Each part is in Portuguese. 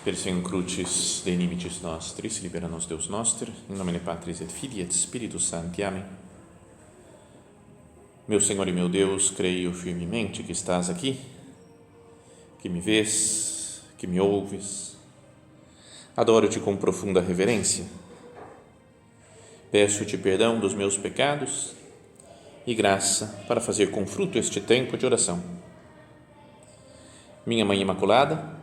Persem crucis de inimicis nostris, libera nos Deus noster, in nomine Patris et Filii et Spiritus Sancti. Amém. Meu Senhor e meu Deus, creio firmemente que estás aqui, que me vês, que me ouves. Adoro-te com profunda reverência. Peço-te perdão dos meus pecados e graça para fazer com fruto este tempo de oração. Minha Mãe Imaculada,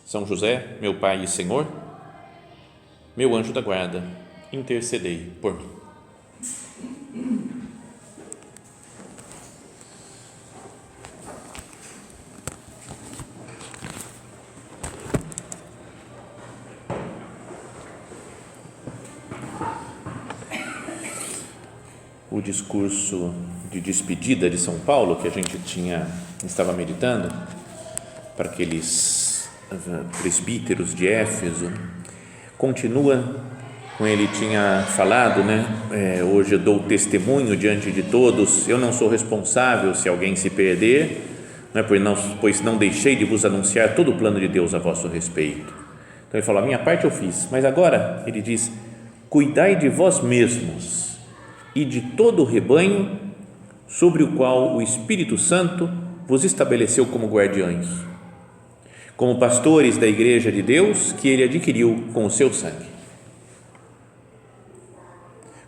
São José, meu Pai e Senhor, meu anjo da guarda, intercedei por mim. O discurso de despedida de São Paulo que a gente estava meditando para aqueles presbíteros de Éfeso, continua com ele tinha falado, hoje eu dou testemunho diante de todos, eu não sou responsável se alguém se perder, pois não deixei de vos anunciar todo o plano de Deus a vosso respeito. Então ele falou, a minha parte eu fiz, mas agora ele diz, cuidai de vós mesmos e de todo o rebanho sobre o qual o Espírito Santo vos estabeleceu como guardiões, como pastores da igreja de Deus que ele adquiriu com o seu sangue.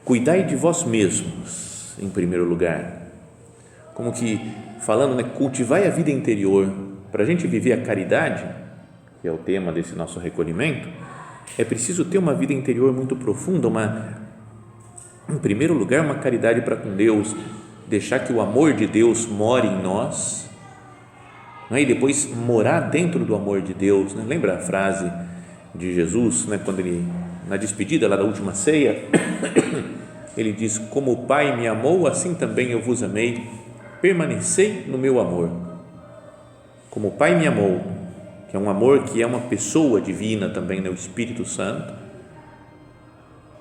Cuidai de vós mesmos, em primeiro lugar, como que falando, cultivai a vida interior. Para a gente viver a caridade, que é o tema desse nosso recolhimento, é preciso ter uma vida interior muito profunda, em primeiro lugar, uma caridade para com Deus, deixar que o amor de Deus more em nós, e depois morar dentro do amor de Deus. Lembra a frase de Jesus, quando ele, na despedida lá da última ceia, ele diz, como o Pai me amou, assim também eu vos amei, permanecei no meu amor. Como o Pai me amou, que é um amor que é uma pessoa divina também, o Espírito Santo,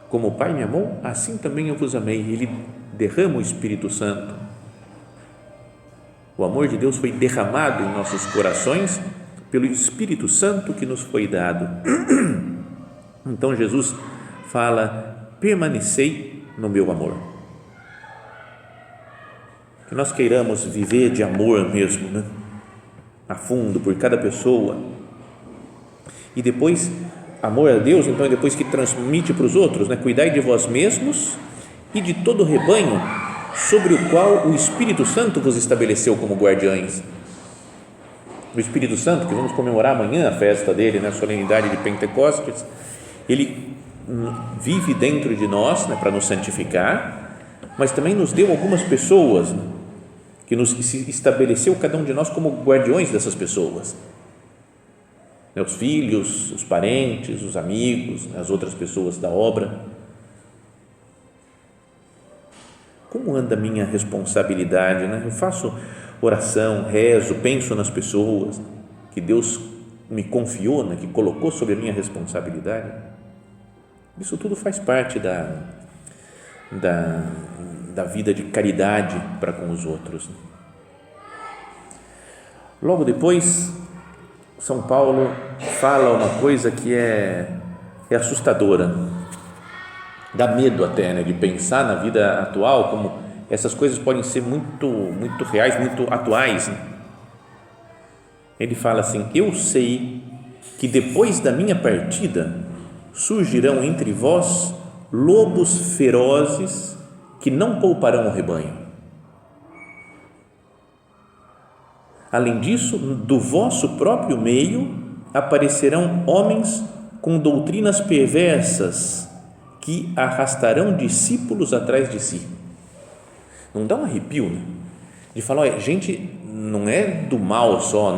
como o Pai me amou, assim também eu vos amei. Ele derrama o Espírito Santo. O amor de Deus foi derramado em nossos corações pelo Espírito Santo que nos foi dado. Então Jesus fala, permanecei no meu amor. Que nós queiramos viver de amor mesmo, a fundo por cada pessoa. E depois, amor a Deus, então depois que transmite para os outros, cuidai de vós mesmos e de todo o rebanho sobre o qual o Espírito Santo vos estabeleceu como guardiões. O Espírito Santo, que vamos comemorar amanhã a festa dele, a solenidade de Pentecostes, ele vive dentro de nós, para nos santificar, mas também nos deu algumas pessoas, que se estabeleceu cada um de nós como guardiões dessas pessoas. Os filhos, os parentes, os amigos, as outras pessoas da obra. Como anda a minha responsabilidade? Eu faço oração, rezo, penso nas pessoas que Deus me confiou, que colocou sobre a minha responsabilidade. Isso tudo faz parte da vida de caridade para com os outros. Logo depois, São Paulo fala uma coisa que é assustadora. Dá medo até, de pensar na vida atual, como essas coisas podem ser muito, muito reais, muito atuais. Ele fala assim, eu sei que depois da minha partida surgirão entre vós lobos ferozes que não pouparão o rebanho. Além disso, do vosso próprio meio aparecerão homens com doutrinas perversas que arrastarão discípulos atrás de si. Não dá um arrepio, de falar, gente não é do mal só,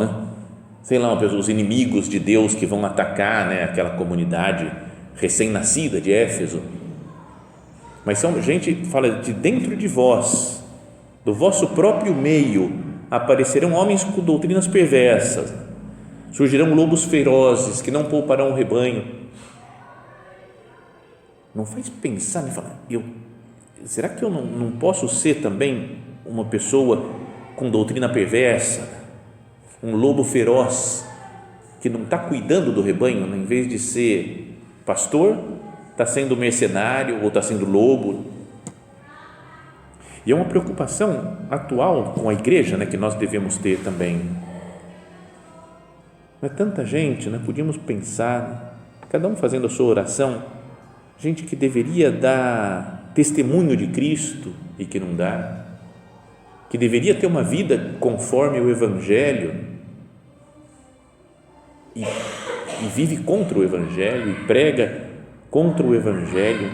sei lá, os inimigos de Deus que vão atacar, aquela comunidade recém-nascida de Éfeso, mas são gente, fala, de dentro de vós, do vosso próprio meio aparecerão homens com doutrinas perversas, surgirão lobos ferozes que não pouparão o rebanho. Não faz pensar, falar, será que eu não posso ser também uma pessoa com doutrina perversa, um lobo feroz que não está cuidando do rebanho, né? Em vez de ser pastor, está sendo mercenário ou está sendo lobo. E é uma preocupação atual com a igreja, né, que nós devemos ter também. Não é tanta gente, né? Podíamos pensar, cada um fazendo a sua oração, gente que deveria dar testemunho de Cristo e que não dá, que deveria ter uma vida conforme o Evangelho e vive contra o Evangelho e prega contra o Evangelho.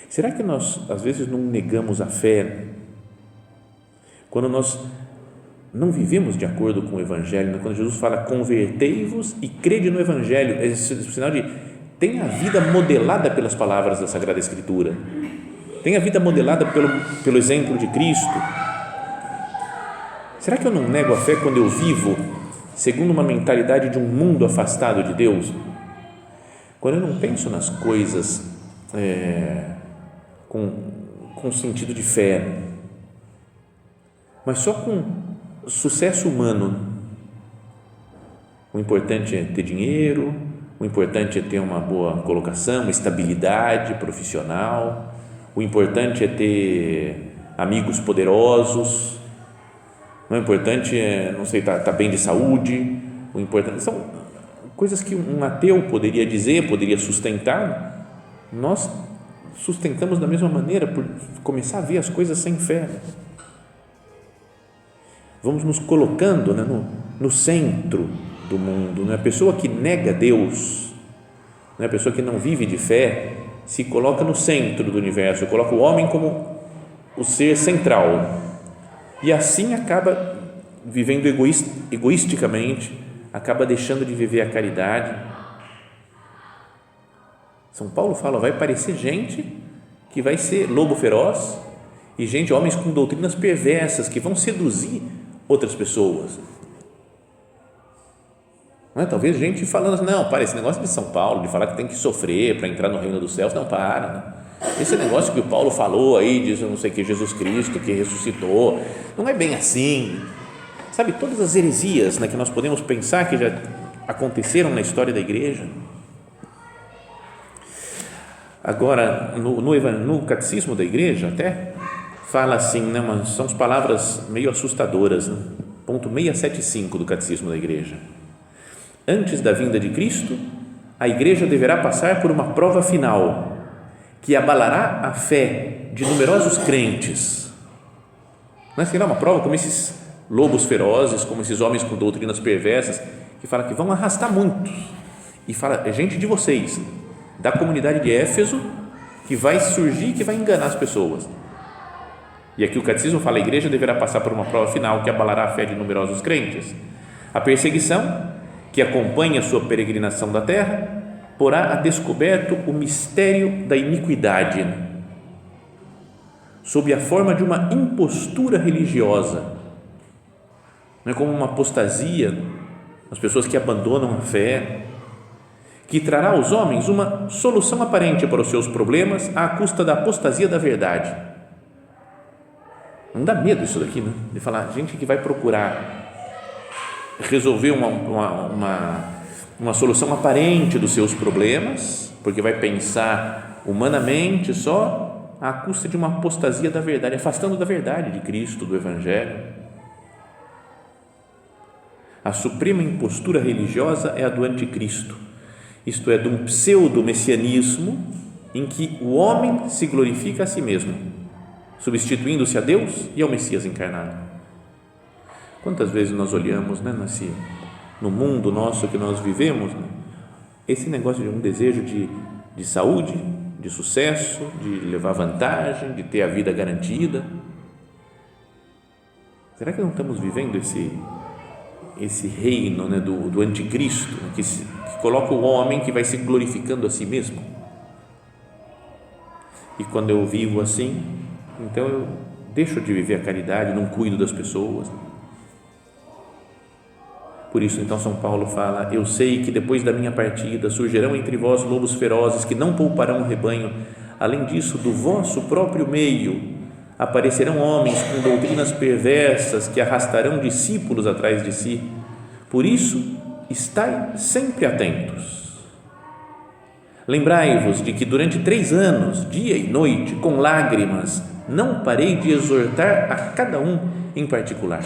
Será que nós, às vezes, não negamos a fé quando nós não vivemos de acordo com o Evangelho? Quando Jesus fala, convertei-vos e crede no Evangelho, é sinal de tenha a vida modelada pelas palavras da Sagrada Escritura, tenha a vida modelada pelo exemplo de Cristo. Será que eu não nego a fé quando eu vivo segundo uma mentalidade de um mundo afastado de Deus? Quando eu não penso nas coisas com sentido de fé, mas só com sucesso humano. O importante é ter dinheiro, o importante é ter uma boa colocação, uma estabilidade profissional, o importante é ter amigos poderosos, o importante é, não sei, tá bem de saúde, o importante são coisas que um ateu poderia dizer, poderia sustentar. Nós sustentamos da mesma maneira por começar a ver as coisas sem fé. Vamos nos colocando, né, no centro do mundo, né? A pessoa que nega Deus, né, a pessoa que não vive de fé, se coloca no centro do universo, coloca o homem como o ser central e assim acaba vivendo egoisticamente, acaba deixando de viver a caridade. São Paulo fala, vai aparecer gente que vai ser lobo feroz e homens com doutrinas perversas que vão seduzir outras pessoas. Não é? Talvez gente falando assim, não, para, esse negócio de São Paulo, de falar que tem que sofrer para entrar no reino dos céus, não, para, né? Esse negócio que o Paulo falou aí, diz não sei o que, Jesus Cristo que ressuscitou, não é bem assim, sabe, todas as heresias, né, que nós podemos pensar que já aconteceram na história da igreja. Agora, no catecismo da igreja até fala assim, né, mas são as palavras meio assustadoras, né? Ponto 675 do catecismo da igreja. Antes da vinda de Cristo, a igreja deverá passar por uma prova final que abalará a fé de numerosos crentes. Não é assim, uma prova como esses lobos ferozes, como esses homens com doutrinas perversas, que fala que vão arrastar muitos. E fala, é gente de vocês, da comunidade de Éfeso, que vai surgir, que vai enganar as pessoas. E aqui o catecismo fala, a igreja deverá passar por uma prova final que abalará a fé de numerosos crentes. A perseguição que acompanha a sua peregrinação da terra porá a descoberto o mistério da iniquidade, sob a forma de uma impostura religiosa, não é como uma apostasia, as pessoas que abandonam a fé, que trará aos homens uma solução aparente para os seus problemas à custa da apostasia da verdade. Não dá medo isso daqui, né? De falar, gente que vai procurar resolver uma solução aparente dos seus problemas, porque vai pensar humanamente só à custa de uma apostasia da verdade, afastando da verdade de Cristo, do Evangelho. A suprema impostura religiosa é a do anticristo, isto é, de um pseudo-messianismo em que o homem se glorifica a si mesmo, substituindo-se a Deus e ao Messias encarnado. Quantas vezes nós olhamos, né, no mundo nosso que nós vivemos, né, esse negócio de um desejo de saúde, de sucesso, de levar vantagem, de ter a vida garantida. Será que não estamos vivendo esse reino, né, do anticristo, né, que coloca o homem que vai se glorificando a si mesmo? E quando eu vivo assim, então eu deixo de viver a caridade, não cuido das pessoas. Por isso, então, São Paulo fala, eu sei que depois da minha partida surgirão entre vós lobos ferozes que não pouparão o rebanho. Além disso, do vosso próprio meio aparecerão homens com doutrinas perversas que arrastarão discípulos atrás de si. Por isso, estai sempre atentos. Lembrai-vos de que durante 3 anos, dia e noite, com lágrimas, não parei de exortar a cada um em particular.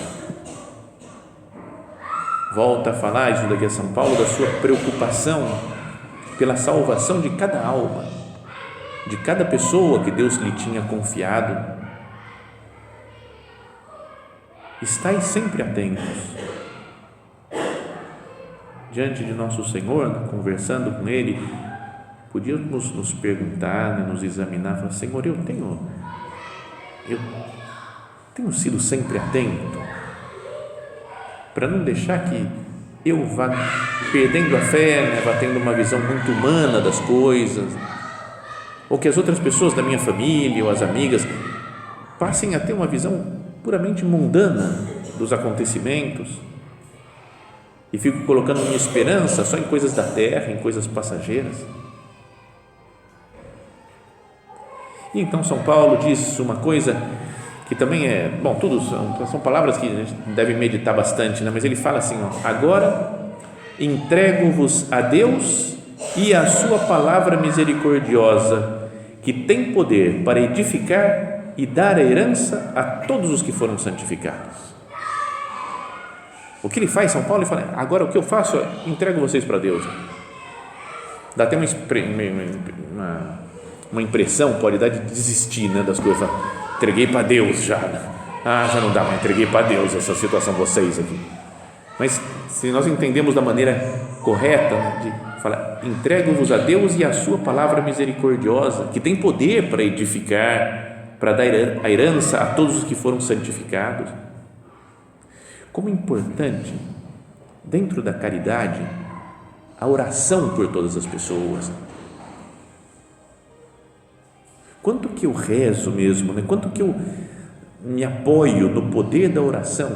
Volta a falar, isso daqui a São Paulo, da sua preocupação pela salvação de cada alma, de cada pessoa que Deus lhe tinha confiado. Estai sempre atentos. Diante de nosso Senhor, conversando com Ele, podíamos nos perguntar, nos examinar, falar: Senhor, eu tenho sido sempre atento para não deixar que eu vá perdendo a fé, vá tendo uma visão muito humana das coisas, ou que as outras pessoas da minha família ou as amigas passem a ter uma visão puramente mundana dos acontecimentos e fico colocando minha esperança só em coisas da terra, em coisas passageiras. E então São Paulo diz uma coisa que também tudo são palavras que a gente deve meditar bastante, mas ele fala assim: agora entrego-vos a Deus e a sua palavra misericordiosa, que tem poder para edificar e dar a herança a todos os que foram santificados. O que ele faz, São Paulo? Ele fala: agora o que eu faço é entrego vocês para Deus. Dá até uma impressão, pode dar, de desistir das coisas. Entreguei para Deus já. Já não dá, mas entreguei para Deus essa situação, vocês aqui. Mas se nós entendemos da maneira correta, de falar: entrego-vos a Deus e a sua palavra misericordiosa, que tem poder para edificar, para dar a herança a todos os que foram santificados. Como é importante, dentro da caridade, a oração por todas as pessoas. Quanto que eu rezo mesmo, quanto que eu me apoio no poder da oração.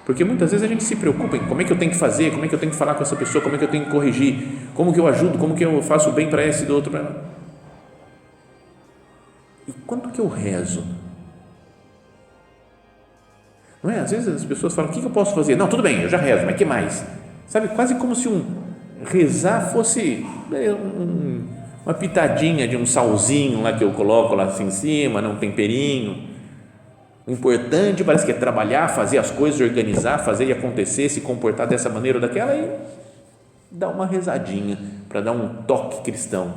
Porque muitas vezes a gente se preocupa em como é que eu tenho que fazer, como é que eu tenho que falar com essa pessoa, como é que eu tenho que corrigir, como que eu ajudo, como que eu faço bem para esse e do outro. E quanto que eu rezo? Não é? Às vezes as pessoas falam: o que eu posso fazer? Não, tudo bem, eu já rezo, mas o que mais? Sabe, quase como se rezar fosse uma pitadinha de um salzinho lá que eu coloco lá assim em cima, um temperinho. O importante parece que é trabalhar, fazer as coisas, organizar, fazer e acontecer, se comportar dessa maneira ou daquela e dar uma rezadinha para dar um toque cristão.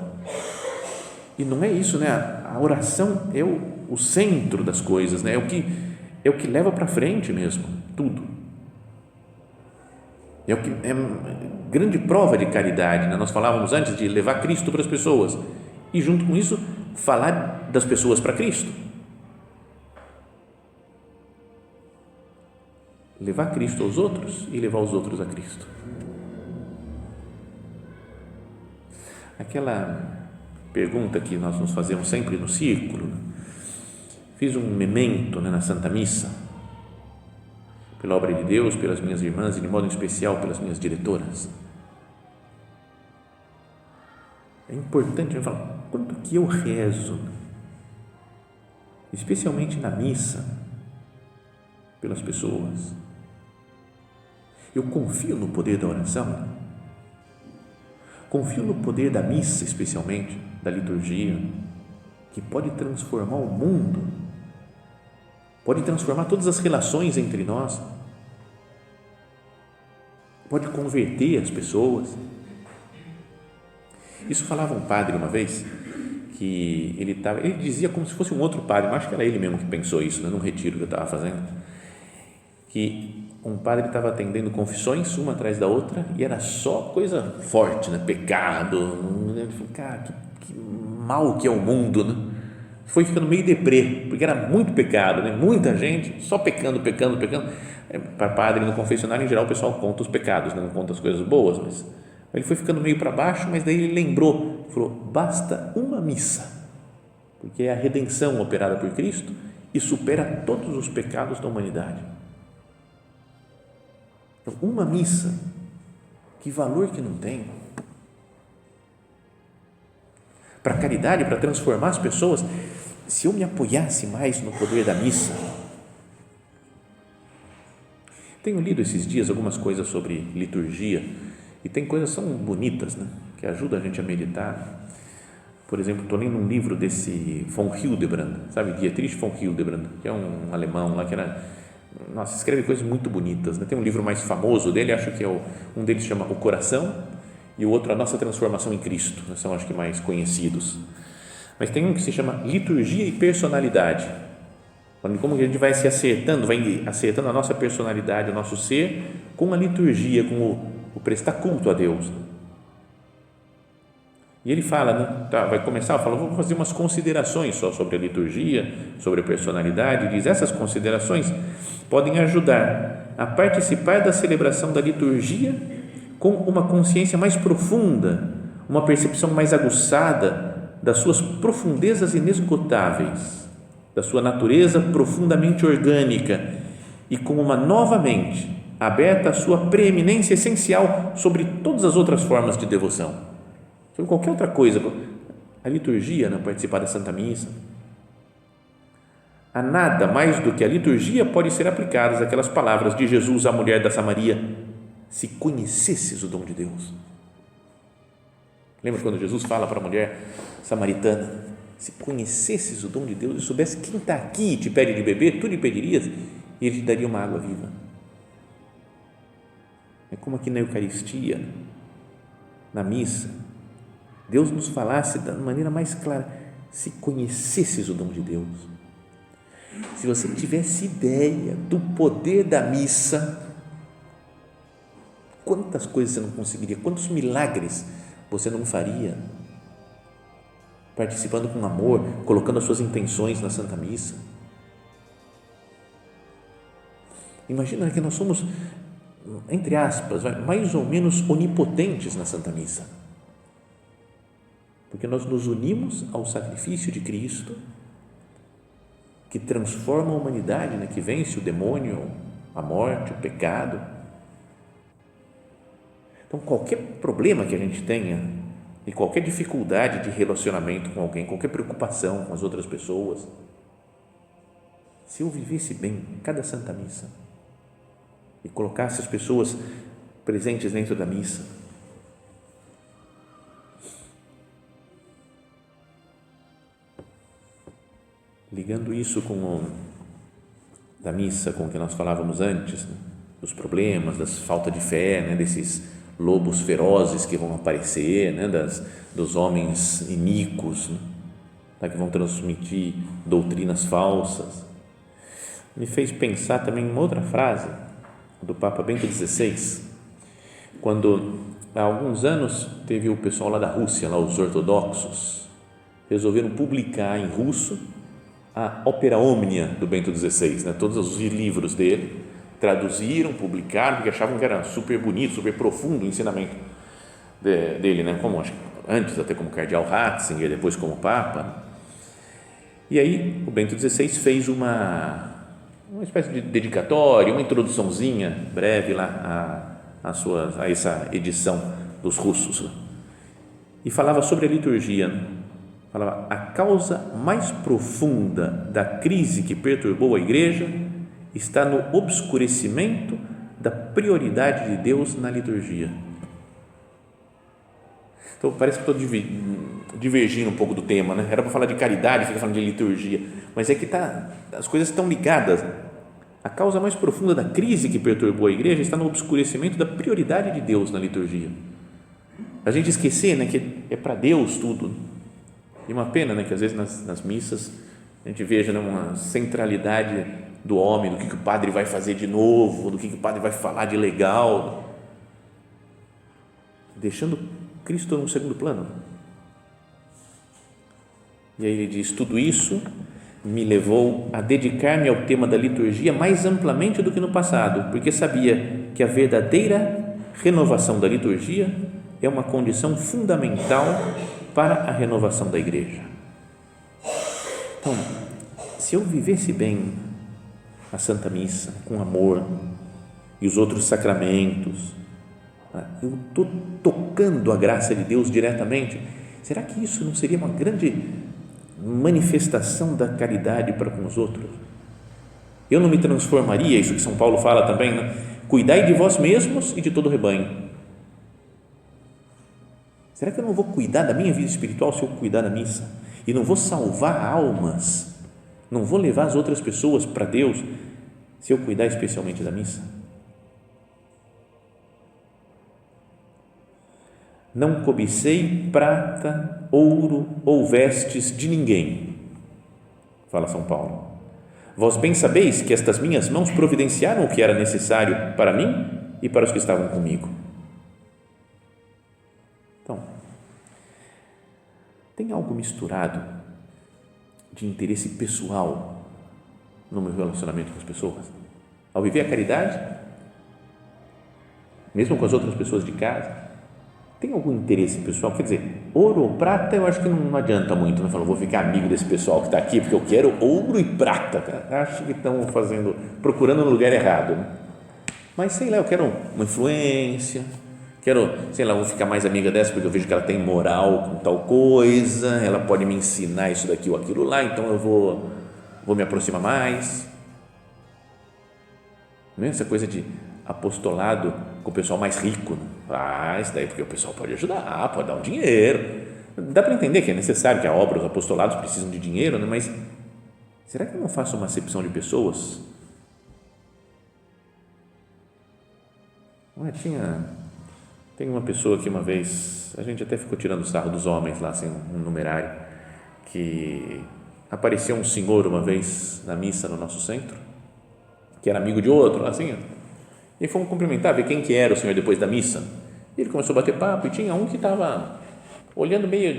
E não é isso, A oração é o centro das coisas, é o que leva para frente mesmo, tudo. É grande prova de caridade, Nós falávamos antes de levar Cristo para as pessoas e junto com isso falar das pessoas para Cristo. Levar Cristo aos outros e levar os outros a Cristo. Aquela pergunta que nós nos fazemos sempre no círculo, fiz um memento na Santa Missa, pela obra de Deus, pelas minhas irmãs e de modo especial pelas minhas diretoras. É importante falar quanto que eu rezo, especialmente na missa, pelas pessoas. Eu confio no poder da oração, confio no poder da missa, especialmente da liturgia, que pode transformar o mundo, pode transformar todas as relações entre nós, pode converter as pessoas. Isso falava um padre uma vez, que ele dizia como se fosse um outro padre, mas acho que era ele mesmo que pensou isso, num retiro que eu estava fazendo, que um padre estava atendendo confissões uma atrás da outra e era só coisa forte, pecado. Ele falou: cara, que mal que é o mundo, Foi ficando meio deprê, porque era muito pecado, muita gente só pecando. Para padre no confessionário, em geral, o pessoal conta os pecados, não conta as coisas boas, mas ele foi ficando meio para baixo, mas daí ele lembrou, falou: basta uma missa, porque é a redenção operada por Cristo e supera todos os pecados da humanidade. Então, uma missa, que valor que não tem para a caridade, para transformar as pessoas. Se eu me apoiasse mais no poder da missa, Tenho lido esses dias algumas coisas sobre liturgia e tem coisas que são bonitas, né? Que ajudam a gente a meditar. Por exemplo, estou lendo um livro desse von Hildebrand, sabe? Dietrich von Hildebrand, que é um alemão lá que escreve coisas muito bonitas, né? Tem um livro mais famoso dele, acho que um deles chama O Coração e o outro A Nossa Transformação em Cristo, né? São acho que mais conhecidos. Mas tem um que se chama Liturgia e Personalidade, como que a gente vai acertando a nossa personalidade, o nosso ser, com a liturgia, com o prestar culto a Deus. E ele fala, né, vai começar, vou fazer umas considerações só sobre a liturgia, sobre a personalidade. Diz, essas considerações podem ajudar a participar da celebração da liturgia com uma consciência mais profunda, uma percepção mais aguçada das suas profundezas inesgotáveis, da sua natureza profundamente orgânica e com uma nova mente aberta à sua preeminência essencial sobre todas as outras formas de devoção. Sobre qualquer outra coisa, a liturgia, não participar da Santa Missa. A nada mais do que a liturgia pode ser aplicadas aquelas palavras de Jesus à mulher da Samaria: se conhecesses o dom de Deus. Lembra quando Jesus fala para a mulher samaritana: se conhecesses o dom de Deus e soubesse quem está aqui e te pede de beber, tu lhe pedirias e ele te daria uma água viva. É como aqui na Eucaristia, na missa, Deus nos falasse da maneira mais clara: se conhecesses o dom de Deus, se você tivesse ideia do poder da missa, quantas coisas você não conseguiria, quantos milagres você não faria, participando com amor, colocando as suas intenções na Santa Missa. Imagina que nós somos, entre aspas, mais ou menos onipotentes na Santa Missa, porque nós nos unimos ao sacrifício de Cristo, que transforma a humanidade, né? Que vence o demônio, a morte, o pecado. Então, qualquer problema que a gente tenha e qualquer dificuldade de relacionamento com alguém, qualquer preocupação com as outras pessoas, se eu vivesse bem cada Santa Missa e colocasse as pessoas presentes dentro da missa, ligando isso da missa, com o que nós falávamos antes, né? Dos problemas, das falta de fé, né? Desses lobos ferozes que vão aparecer, né? Dos homens iníquos, né? Que vão transmitir doutrinas falsas. Me fez pensar também em uma outra frase do Papa Bento XVI, quando há alguns anos teve o pessoal lá da Rússia, lá os ortodoxos, resolveram publicar em russo a Opera Omnia do Bento XVI, né? Todos os livros dele, traduziram, publicaram, porque achavam que era super bonito, super profundo o ensinamento dele, né? Como antes até como cardeal Ratzinger, depois como Papa. E aí o Bento XVI fez uma espécie de dedicatória, uma introduçãozinha breve lá a essa edição dos russos, e falava sobre a liturgia, né? Falava: a causa mais profunda da crise que perturbou a igreja está no obscurecimento da prioridade de Deus na liturgia. Então parece que estou divergindo um pouco do tema, né? Era para falar de caridade, fica falando de liturgia, mas é que as coisas estão ligadas. A causa mais profunda da crise que perturbou a igreja está no obscurecimento da prioridade de Deus na liturgia. A gente esquecer, né, que é para Deus tudo. E uma pena, né, que às vezes nas missas a gente veja, né, uma centralidade do homem, do que o padre vai fazer de novo, do que o padre vai falar de legal, deixando Cristo no segundo plano. E aí ele diz: tudo isso me levou a dedicar-me ao tema da liturgia mais amplamente do que no passado, porque sabia que a verdadeira renovação da liturgia é uma condição fundamental para a renovação da igreja. Então, se eu vivesse bem a Santa Missa, com amor, e os outros sacramentos, eu estou tocando a graça de Deus diretamente, será que isso não seria uma grande manifestação da caridade para com os outros? Eu não me transformaria, isso que São Paulo fala também, né? cuidai de vós mesmos e de todo o rebanho. Será que eu não vou cuidar da minha vida espiritual se eu cuidar da missa? E não vou salvar almas? Não vou levar as outras pessoas para Deus se eu cuidar especialmente da missa? Não cobicei prata, ouro ou vestes de ninguém, fala São Paulo. Vós bem sabeis que estas minhas mãos providenciaram o que era necessário para mim e para os que estavam comigo. Então, tem algo misturado de interesse pessoal no meu relacionamento com as pessoas? Ao viver a caridade, mesmo com as outras pessoas de casa, tem algum interesse pessoal? Quer dizer, ouro ou prata eu acho que não adianta muito, não falo, vou ficar amigo desse pessoal que está aqui porque eu quero ouro e prata, cara. Acho que estão procurando no lugar errado, né? Mas sei lá, eu quero uma influência, quero, sei lá, vou ficar mais amiga dessa porque eu vejo que ela tem moral com tal coisa, ela pode me ensinar isso daqui ou aquilo lá, então eu vou me aproximar mais. Não é essa coisa de apostolado com o pessoal mais rico, né? Isso daí porque o pessoal pode ajudar, pode dar um dinheiro, dá para entender que é necessário que a obra, os apostolados precisam de dinheiro, né? Mas será que eu não faço uma acepção de pessoas? Não é? Tem uma pessoa que uma vez, a gente até ficou tirando sarro dos homens lá, assim, um numerário, que apareceu um senhor uma vez na missa no nosso centro, que era amigo de outro, assim, e fomos cumprimentar, ver quem que era o senhor depois da missa. E ele começou a bater papo e tinha um que estava olhando meio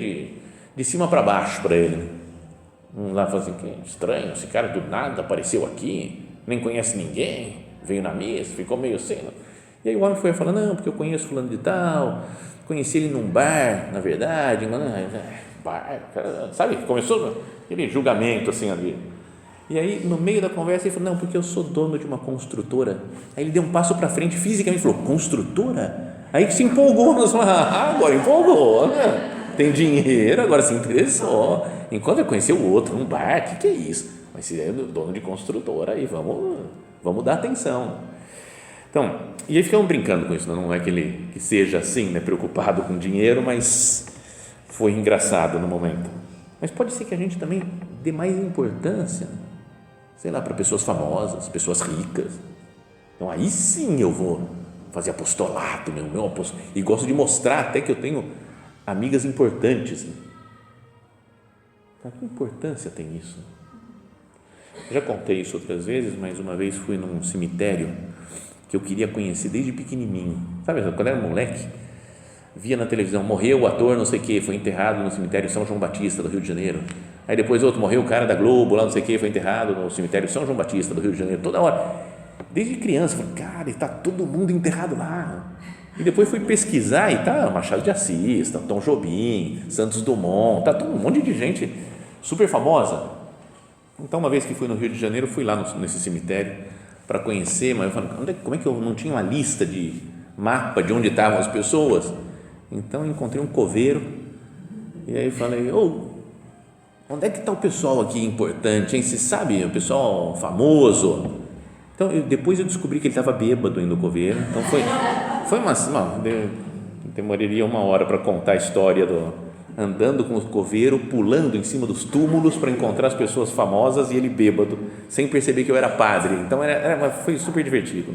de cima para baixo para ele. Um lá falou assim, que estranho, esse cara do nada apareceu aqui, nem conhece ninguém, veio na missa, ficou meio assim. E aí o homem foi falando, não, porque eu conheço fulano de tal, conheci ele num bar, na verdade, bar, sabe, começou aquele julgamento assim ali. E aí, no meio da conversa, ele falou, não, porque eu sou dono de uma construtora. Aí ele deu um passo para frente, fisicamente, falou, construtora? Aí se empolgou, nós falamos, agora empolgou, né? Tem dinheiro, agora se interessou. Enquanto eu conheci o outro, um bar, que é isso? Mas se é dono de construtora, aí vamos dar atenção. Então, e aí ficamos brincando com isso, não é que ele que seja assim, né, preocupado com dinheiro, mas foi engraçado no momento. Mas pode ser que a gente também dê mais importância, sei lá, para pessoas famosas, pessoas ricas. Então aí sim eu vou fazer apostolado, meu apostolado, e gosto de mostrar até que eu tenho amigas importantes. Que importância tem isso? Eu já contei isso outras vezes, mas uma vez fui num cemitério que eu queria conhecer desde pequenininho, sabe, quando era moleque, via na televisão, morreu o ator não sei o que, foi enterrado no cemitério São João Batista do Rio de Janeiro. Aí depois outro, morreu o cara da Globo lá não sei o que, foi enterrado no cemitério São João Batista do Rio de Janeiro. Toda hora, desde criança, falei, cara, está todo mundo enterrado lá. E depois fui pesquisar e tá Machado de Assis, tá Tom Jobim, Santos Dumont, tá todo um monte de gente super famosa. Então uma vez que fui no Rio de Janeiro, fui lá nesse cemitério para conhecer, mas eu falei, como é que eu não tinha uma lista de mapa de onde estavam as pessoas? Então encontrei um coveiro e aí falei, onde é que está o pessoal aqui importante, hein? Você sabe, o pessoal famoso? Então depois eu descobri que ele estava bêbado indo no coveiro, então foi demoraria 1 hora para contar a história andando com o coveiro, pulando em cima dos túmulos para encontrar as pessoas famosas e ele bêbado, sem perceber que eu era padre. Então foi super divertido.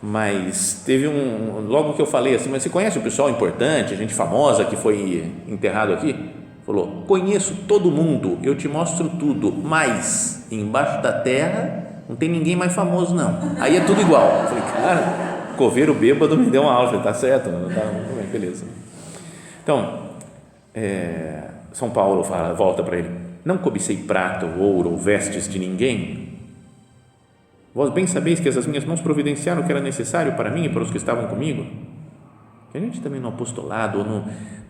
Mas teve logo que eu falei assim, mas você conhece o pessoal importante, gente famosa que foi enterrado aqui? Falou, conheço todo mundo, eu te mostro tudo, mas embaixo da terra não tem ninguém mais famoso não, aí é tudo igual. Eu falei, cara, coveiro bêbado me deu uma aula. Eu falei, tá certo, tá bem, beleza. Então, São Paulo volta para ele, não cobicei prata ou ouro ou vestes de ninguém. Vós bem sabeis que essas minhas mãos providenciaram o que era necessário para mim e para os que estavam comigo. Que a gente também no apostolado ou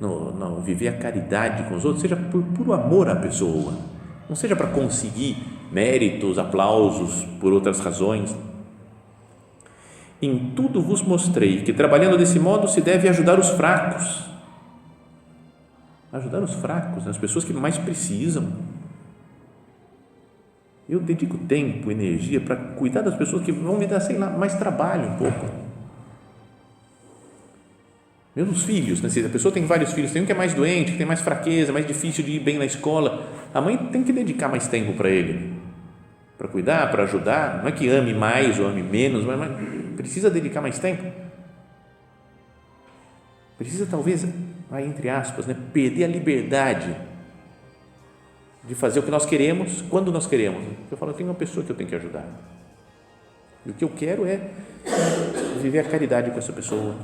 no viver a caridade com os outros seja por puro amor à pessoa, não seja para conseguir méritos, aplausos por outras razões. Em tudo vos mostrei que trabalhando desse modo se deve ajudar os fracos, as pessoas que mais precisam. eu dedico tempo, energia para cuidar das pessoas que vão me dar, sei lá, mais trabalho um pouco. Meus filhos, né? Se a pessoa tem vários filhos, tem um que é mais doente, que tem mais fraqueza, mais difícil de ir bem na escola, a mãe tem que dedicar mais tempo para ele, para cuidar, para ajudar. Não é que ame mais ou ame menos, mas precisa dedicar mais tempo. Precisa talvez, aí, entre aspas, né, perder a liberdade de fazer o que nós queremos, quando nós queremos. Eu falo, eu tenho uma pessoa que eu tenho que ajudar. E o que eu quero é viver a caridade com essa pessoa.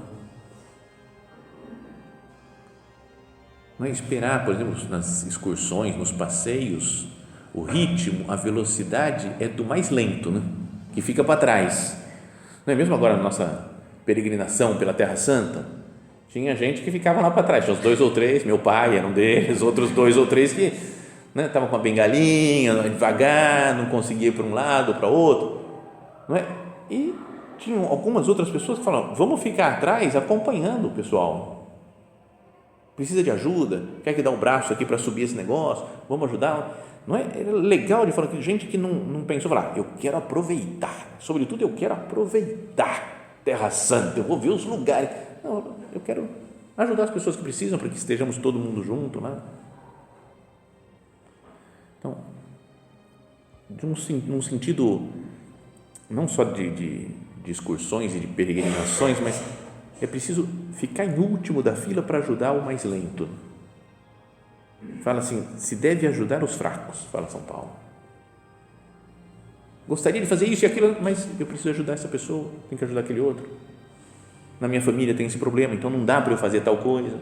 Não é esperar, por exemplo, nas excursões, nos passeios, o ritmo, a velocidade é do mais lento, né? Que fica para trás. Não é mesmo agora na nossa peregrinação pela Terra Santa? Tinha gente que ficava lá para trás, tinha uns 2 ou 3, meu pai era um deles, outros 2 ou 3 que estavam com a bengalinha, devagar, não conseguia ir para um lado, para outro, não é? E tinham algumas outras pessoas que falavam, vamos ficar atrás acompanhando o pessoal, precisa de ajuda, quer que dá o braço aqui para subir esse negócio, vamos ajudar, não é? Era legal de falar que gente que não pensou, falar, eu quero aproveitar, sobretudo eu quero aproveitar Terra Santa, eu vou ver os lugares, não, eu quero ajudar as pessoas que precisam para que estejamos todo mundo junto, né? Então, num sentido não só de excursões e de peregrinações, mas é preciso ficar em último da fila para ajudar o mais lento. Fala assim, se deve ajudar os fracos, fala São Paulo. Gostaria de fazer isso e aquilo, mas eu preciso ajudar essa pessoa, tenho que ajudar aquele outro. Na minha família tem esse problema, então não dá para eu fazer tal coisa.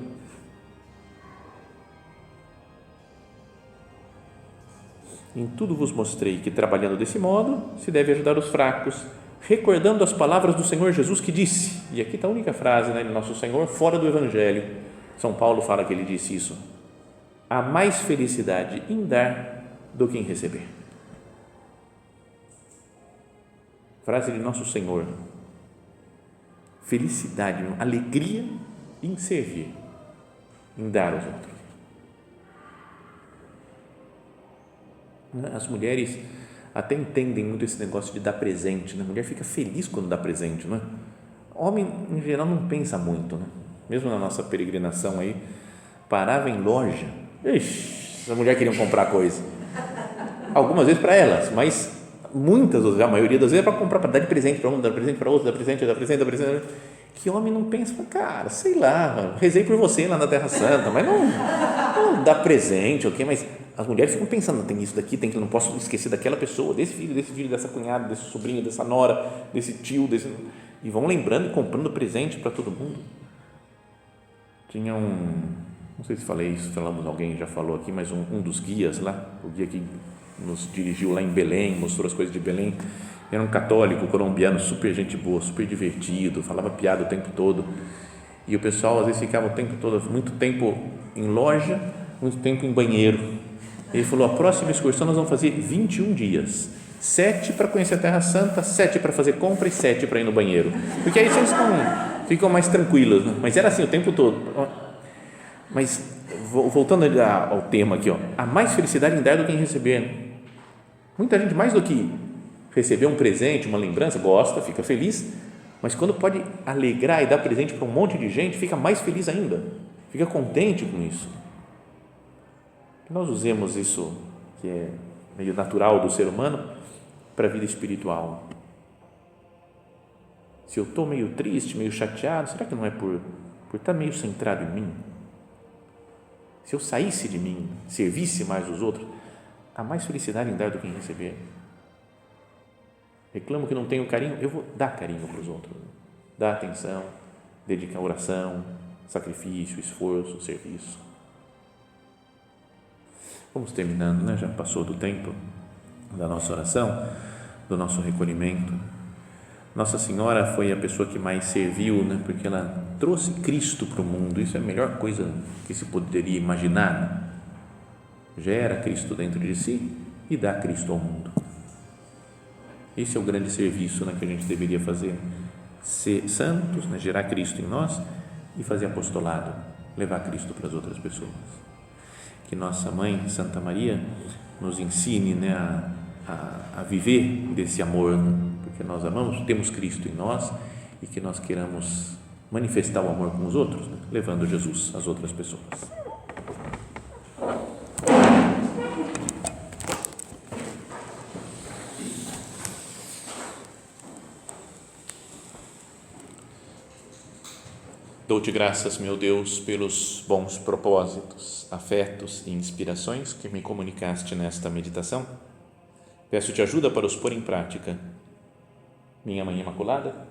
Em tudo vos mostrei que, trabalhando desse modo, se deve ajudar os fracos, recordando as palavras do Senhor Jesus que disse, e aqui está a única frase, né, de Nosso Senhor, fora do Evangelho, São Paulo fala que ele disse isso, há mais felicidade em dar do que em receber. Frase de Nosso Senhor, felicidade, alegria em servir, em dar aos outros. As mulheres até entendem muito esse negócio de dar presente, né? A mulher fica feliz quando dá presente, não é? Homem, em geral, não pensa muito, né? Mesmo na nossa peregrinação aí, parava em loja, ixi, as mulheres queriam comprar coisa, algumas vezes para elas, mas muitas, a maioria das vezes é para comprar, para dar de presente para um, dar presente para outro, dar presente, que homem não pensa, cara, sei lá, rezei por você lá na Terra Santa, mas não dá presente, ok, mas as mulheres ficam pensando, tem isso daqui, tem que, não posso esquecer daquela pessoa, desse filho, dessa cunhada, desse sobrinho, dessa nora, desse tio, e vão lembrando e comprando presente para todo mundo. Tinha não sei se falei isso, alguém já falou aqui, mas um dos guias lá, o guia que nos dirigiu lá em Belém, mostrou as coisas de Belém, era um católico colombiano, super gente boa, super divertido, falava piada o tempo todo, e o pessoal às vezes ficava o tempo todo, muito tempo em loja, muito tempo em banheiro. Ele falou, a próxima excursão nós vamos fazer 21 dias, 7 para conhecer a Terra Santa, 7 para fazer compra e 7 para ir no banheiro, porque aí vocês ficam mais tranquilos, né? Mas era assim o tempo todo. Mas voltando ao tema aqui, há mais felicidade em dar do que em receber. Muita gente, mais do que receber um presente, uma lembrança, gosta, fica feliz, mas quando pode alegrar e dar presente para um monte de gente, fica mais feliz ainda, fica contente com isso. Que nós usemos isso, que é meio natural do ser humano, para a vida espiritual. Se eu estou meio triste, meio chateado, será que não é por estar meio centrado em mim? Se eu saísse de mim, servisse mais os outros, há mais felicidade em dar do que em receber. Reclamo que não tenho carinho, eu vou dar carinho para os outros, dar atenção, dedicar oração, sacrifício, esforço, serviço. Vamos terminando, né? Já passou do tempo da nossa oração, do nosso recolhimento. Nossa Senhora foi a pessoa que mais serviu, né? Porque ela trouxe Cristo para o mundo, isso é a melhor coisa que se poderia imaginar, né? Gera Cristo dentro de si e dá Cristo ao mundo. Esse é o grande serviço, né, que a gente deveria fazer, ser santos, né, gerar Cristo em nós e fazer apostolado, levar Cristo para as outras pessoas. Que nossa Mãe, Santa Maria, nos ensine, né, a viver desse amor, né? Porque nós amamos, temos Cristo em nós e que nós queiramos manifestar o amor com os outros, né? Levando Jesus às outras pessoas. Dou-te graças, meu Deus, pelos bons propósitos, afetos e inspirações que me comunicaste nesta meditação. Peço-te ajuda para os pôr em prática. Minha Mãe Imaculada,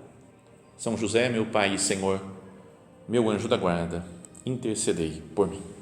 São José, meu Pai e Senhor, meu anjo da guarda, intercedei por mim.